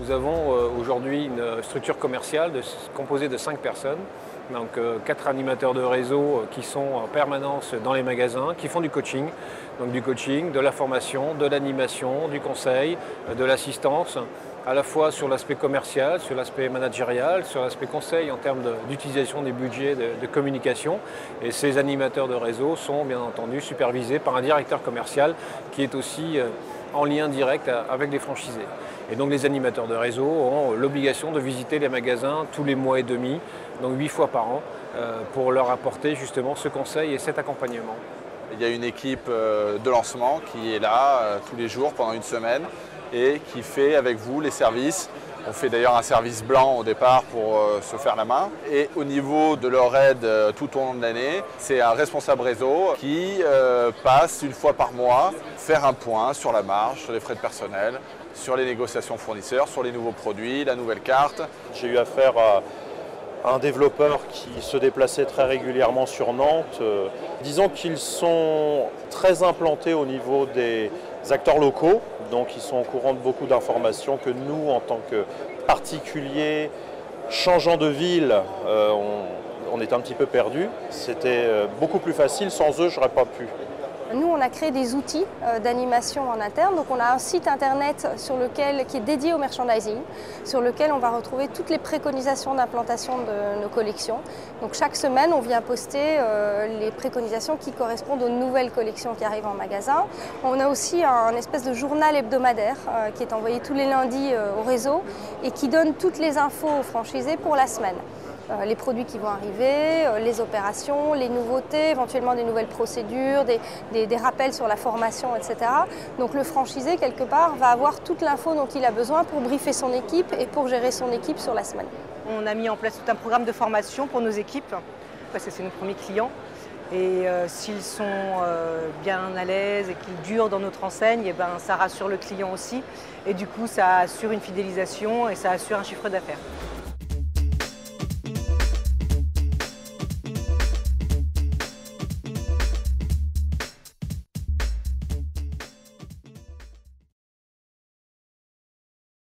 Nous avons aujourd'hui une structure commerciale composée de 5 personnes, donc 4 animateurs de réseau qui sont en permanence dans les magasins, qui font du coaching, de la formation, de l'animation, du conseil, de l'assistance, à la fois sur l'aspect commercial, sur l'aspect managérial, sur l'aspect conseil en termes d'utilisation des budgets de communication. Et ces animateurs de réseau sont bien entendu supervisés par un directeur commercial qui est aussi en lien direct avec les franchisés. Et donc les animateurs de réseau ont l'obligation de visiter les magasins tous les mois et demi, donc 8 fois par an, pour leur apporter justement ce conseil et cet accompagnement. Il y a une équipe de lancement qui est là tous les jours pendant une semaine et qui fait avec vous les services. On fait d'ailleurs un service blanc au départ pour se faire la main. Et au niveau de leur aide tout au long de l'année, c'est un responsable réseau qui passe une fois par mois faire un point sur la marge, sur les frais de personnel, sur les négociations fournisseurs, sur les nouveaux produits, la nouvelle carte. J'ai eu affaire à un développeur qui se déplaçait très régulièrement sur Nantes. Disons qu'ils sont très implantés au niveau des acteurs locaux, donc ils sont au courant de beaucoup d'informations que nous, en tant que particuliers, changeant de ville, on est un petit peu perdus. C'était beaucoup plus facile, sans eux, je n'aurais pas pu. Nous, on a créé des outils d'animation en interne. Donc, on a un site internet qui est dédié au merchandising, sur lequel on va retrouver toutes les préconisations d'implantation de nos collections. Donc, chaque semaine, on vient poster les préconisations qui correspondent aux nouvelles collections qui arrivent en magasin. On a aussi un espèce de journal hebdomadaire qui est envoyé tous les lundis au réseau et qui donne toutes les infos aux franchisés pour la semaine. Les produits qui vont arriver, les opérations, les nouveautés, éventuellement des nouvelles procédures, des rappels sur la formation, etc. Donc le franchisé, quelque part, va avoir toute l'info dont il a besoin pour briefer son équipe et pour gérer son équipe sur la semaine. On a mis en place tout un programme de formation pour nos équipes, parce que c'est nos premiers clients. Et s'ils sont bien à l'aise et qu'ils durent dans notre enseigne, et ben, ça rassure le client aussi. Et du coup, ça assure une fidélisation et ça assure un chiffre d'affaires.